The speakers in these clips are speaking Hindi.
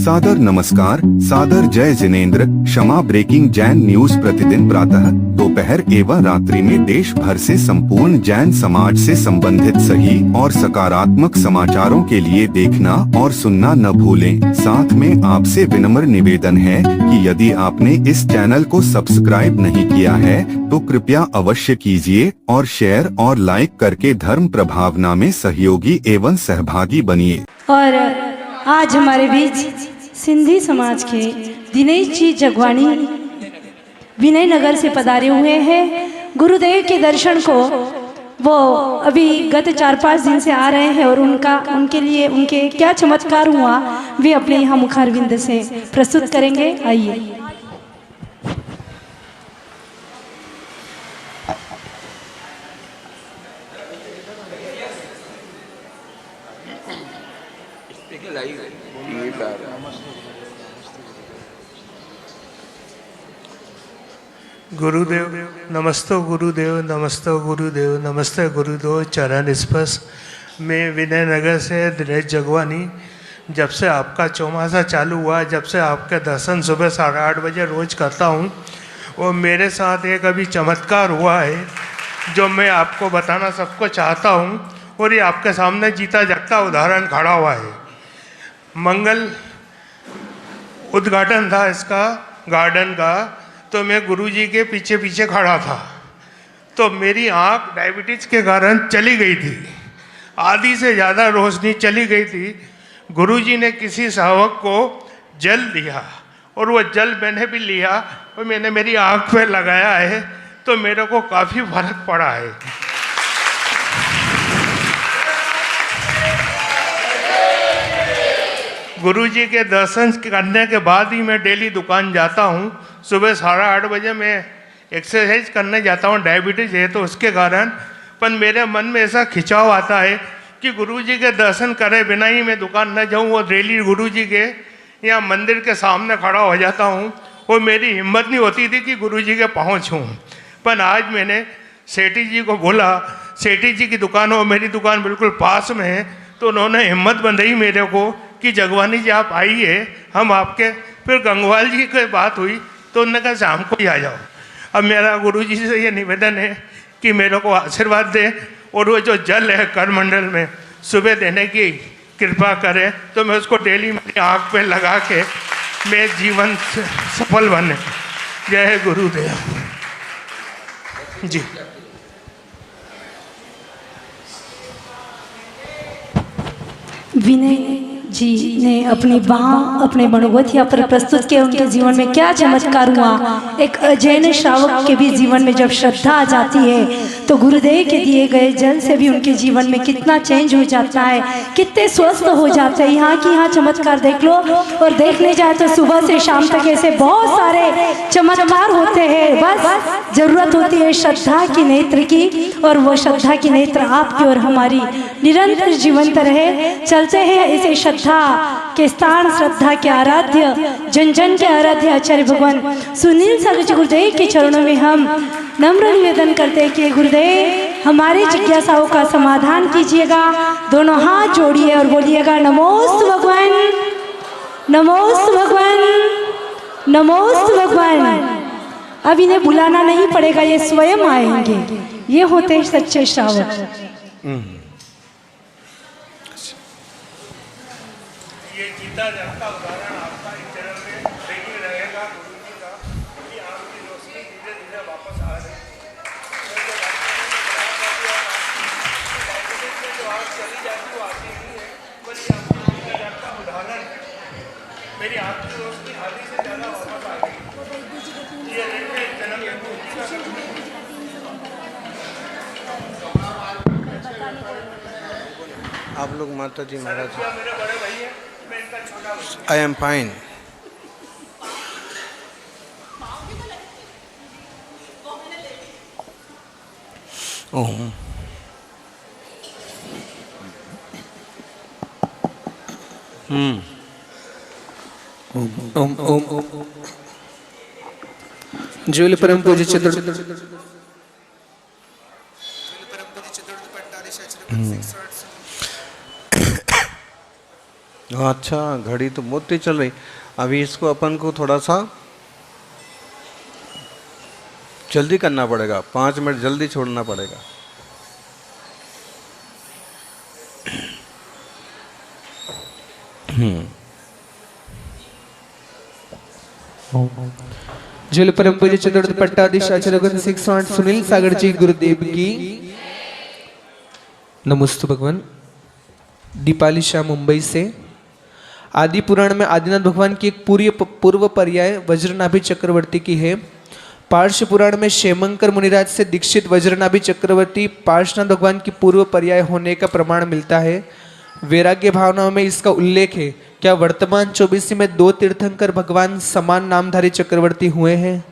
सादर नमस्कार, सादर जय जिनेंद्र। क्षमा ब्रेकिंग जैन न्यूज प्रतिदिन प्रातः, दोपहर एवं रात्रि में देश भर से संपूर्ण जैन समाज से संबंधित सही और सकारात्मक समाचारों के लिए देखना और सुनना न भूलें। साथ में आपसे विनम्र निवेदन है कि यदि आपने इस चैनल को सब्सक्राइब नहीं किया है तो कृपया अवश्य कीजिए और शेयर और लाइक करके धर्म प्रभावना में सहयोगी एवं सहभागी बनिए। और आज हमारे बीच सिंधी समाज के दिनेश जी जगवानी विनय नगर से पधारे हुए हैं। गुरुदेव के दर्शन को वो अभी गत 4-5 दिन से आ रहे हैं और उनके लिए उनके क्या चमत्कार हुआ वे अपने यहाँ मुखारविंद से प्रस्तुत करेंगे। आइए। गुरुदेव नमस्तो गुरुदेव, नमस्तो गुरुदेव, नमस्ते गुरुदेव चरण स्पर्श। मैं विनय नगर से दिनेश जगवानी। जब से आपका चौमासा चालू हुआ, जब से आपके दर्शन सुबह 8:30 बजे रोज़ करता हूँ, वो मेरे साथ एक अभी चमत्कार हुआ है जो मैं आपको बताना सबको चाहता हूँ। और ये आपके सामने जीता जागता उदाहरण खड़ा हुआ है। मंगल उद्घाटन था इसका गार्डन का, तो मैं गुरुजी के पीछे पीछे खड़ा था, तो मेरी आँख डायबिटीज़ के कारण चली गई थी, आधी से ज़्यादा रोशनी चली गई थी। गुरुजी ने किसी सावक को जल दिया और वो जल मैंने भी लिया और मैंने मेरी आँख पे लगाया है, तो मेरे को काफ़ी फर्क पड़ा है। गुरुजी के दर्शन करने के बाद ही मैं डेली दुकान जाता हूँ। सुबह 8:30 बजे मैं एक्सरसाइज करने जाता हूँ, डायबिटीज़ है तो उसके कारण। पर मेरे मन में ऐसा खिंचाव आता है कि गुरुजी के दर्शन करे बिना ही मैं दुकान न जाऊँ। और डेली गुरुजी के यहाँ मंदिर के सामने खड़ा हो जाता हूँ और मेरी हिम्मत नहीं होती थी कि गुरुजी के पहुँचूँ। पर आज मैंने सेठी जी को बोला, सेठी जी की दुकान और मेरी दुकान बिल्कुल पास में है, तो उन्होंने हिम्मत बंधाई मेरे को कि जगवानी जी आप आइए, हम आपके। फिर गंगवाल जी की बात हुई तो उन्होंने कहा शाम को ही आ जाओ। अब मेरा गुरुजी से ये निवेदन है कि मेरे को आशीर्वाद दे और वो जो जल है करमंडल में सुबह देने की कृपा करे, तो मैं उसको डेली मेरी आँख पे लगा के मैं जीवन सफल बने। जय गुरुदेव जी। विनय जी ने अपनी बाह अपने मनोगतिया पर प्रस्तुत किया। उनके जीवन में क्या चमत्कार हुआ। एक जैन श्रावक के भी जीवन में जब श्रद्धा आ जाती है तो गुरुदेव के दिए गए जल से भी उनके जीवन में कितना चेंज हो जाता है, कितने स्वस्थ हो जाते हैं। यहाँ की यहाँ चमत्कार देख लो और देखने जाए तो सुबह से शाम तक ऐसे बहुत सारे चमत्कार होते हैं। बस जरूरत होती है श्रद्धा की नेत्र की, और वो श्रद्धा की नेत्र आपकी और हमारी निरंतर जीवंत रहे। चलते हैं इसे श्रद्धा के स्थान, श्रद्धा के आराध्य, जन जन के आराध्य आचार्य भगवान सुनील सागर जी गुरुदेव के चरणों में हम नम्र निवेदन करते हैं कि गुरुदेव हमारी जिज्ञासाओं का समाधान कीजिएगा। दोनों हाथ जोड़िए और बोलिएगा नमोस्तु भगवान, नमोस्तु भगवान, नमोस्तु भगवान। अब इन्हें बुलाना नहीं पड़ेगा, ये स्वयं आएंगे। ये होते हैं सच्चे श्रावक। ये जीता जागता उदाहरण आपका इस चरण में देखिए रहेगा गुरुजी का कि आपकी रोशनी धीरे धीरे वापस आ रही है। जो आग चली जाती वो आती नहीं है, पर ये आपका जीता जागता उदाहरण है। मेरी आपकी रोशनी आधी से ज़्यादा वापस आ गई। ये देखिए जन्म आप लोग माता जी महाराज। मेरे बड़े भाई हैं, मैं इनका छोटा भाई। I am fine. Om Om Om Om ज्योल परम पूज्य चतुर्थ अच्छा, घड़ी तो बहुत तेज चल रही। अभी इसको अपन को थोड़ा सा जल्दी करना पड़ेगा, 5 मिनट जल्दी छोड़ना पड़ेगा। जल परम पूज्य चतुर्थ पट्टाधीश आचार्य 608 सुनील सागर जी गुरुदेव की नमोस्तु भगवान। दीपाली शाह मुंबई से। आदि पुराण में आदिनाथ भगवान की एक पूर्व पर्याय वज्रनाभि चक्रवर्ती की है। पार्श्व पुराण में क्षेमंकर मुनिराज से दीक्षित वज्रनाभि चक्रवर्ती पार्श्वनाथ भगवान की पूर्व पर्याय होने का प्रमाण मिलता है। वैराग्य भावनाओं में इसका उल्लेख है। क्या वर्तमान 24 में 2 तीर्थंकर भगवान समान नामधारी चक्रवर्ती हुए हैं?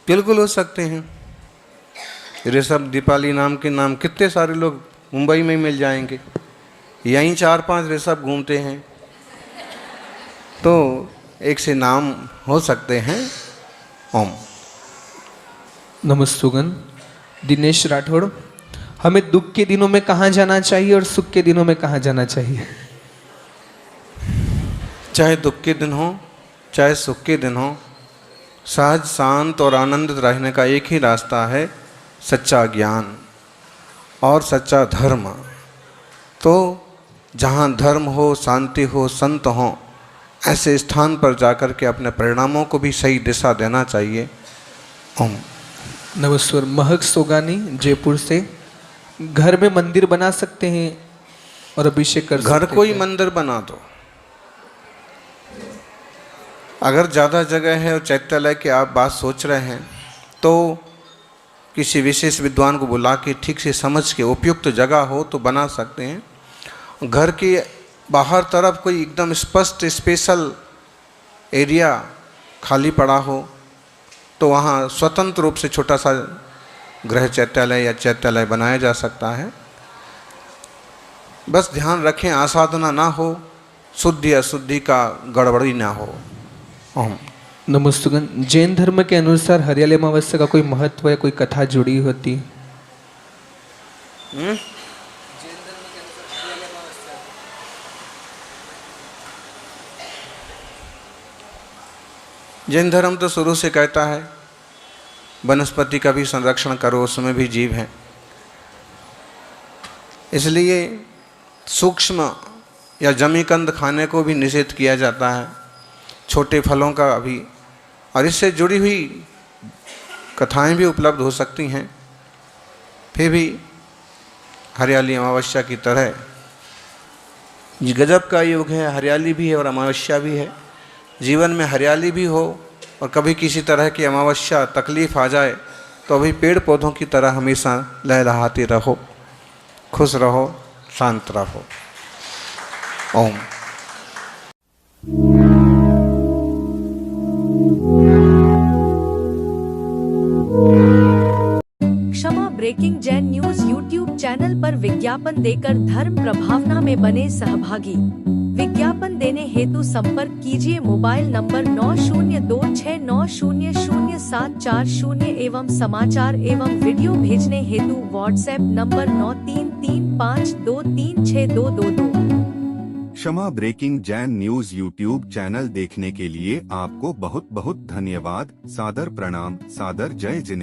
बिल्कुल हो सकते हैं। ऋषभ दीपाली नाम के नाम कितने सारे लोग मुंबई में मिल जाएंगे। यहीं 4-5 ऋषभ घूमते हैं, तो एक से नाम हो सकते हैं। ओम नमस्तुगन। दिनेश राठौड़, हमें दुख के दिनों में कहाँ जाना चाहिए और सुख के दिनों में कहाँ जाना चाहिए? चाहे दुख के दिन हो चाहे सुख के दिन हो, सहज शांत और आनंदित रहने का एक ही रास्ता है, सच्चा ज्ञान और सच्चा धर्म। तो जहाँ धर्म हो, शांति हो, संत हो, ऐसे स्थान पर जाकर के अपने परिणामों को भी सही दिशा देना चाहिए। ओम नमस्कार। महक सोगानी जयपुर से। घर में मंदिर बना सकते हैं और अभिषेक कर सकते हैं? घर को ही मंदिर बना दो। अगर ज़्यादा जगह है और चैत्यालय की आप बात सोच रहे हैं, तो किसी विशेष विद्वान को बुला के ठीक से समझ के उपयुक्त जगह हो तो बना सकते हैं। घर के बाहर तरफ कोई एकदम स्पष्ट स्पेशल एरिया खाली पड़ा हो तो वहाँ स्वतंत्र रूप से छोटा सा गृह चैत्यालय या चैत्यालय बनाया जा सकता है। बस ध्यान रखें, आसाधना ना हो, शुद्धि अशुद्धि का गड़बड़ी ना हो। ओम नमस्तुगन। जैन धर्म के अनुसार हरियाली अमावस्या का कोई महत्व या कोई कथा जुड़ी होती? जैन धर्म तो शुरू से कहता है वनस्पति का भी संरक्षण करो, उसमें भी जीव हैं। इसलिए सूक्ष्म या जमीकंद खाने को भी निषेध किया जाता है, छोटे फलों का भी। और इससे जुड़ी हुई कथाएं भी उपलब्ध हो सकती हैं। फिर भी हरियाली अमावस्या की तरह ये गजब का युग है, हरियाली भी है और अमावस्या भी है। जीवन में हरियाली भी हो और कभी किसी तरह की अमावस्या तकलीफ आ जाए तो अभी पेड़ पौधों की तरह हमेशा लहलहाते रहो, खुश रहो, शांत रहो। Om Kshama breaking Jain news YouTube channel पर विज्ञापन देकर धर्म प्रभावना में बने सहभागी। विज्ञापन देने हेतु संपर्क कीजिए मोबाइल नंबर 9026900740 एवं समाचार एवं वीडियो भेजने हेतु WhatsApp number 9335236222। Kshama breaking Jain news YouTube channel देखने के लिए आपको बहुत बहुत धन्यवाद। सादर प्रणाम, सादर जय जिनेंद्र।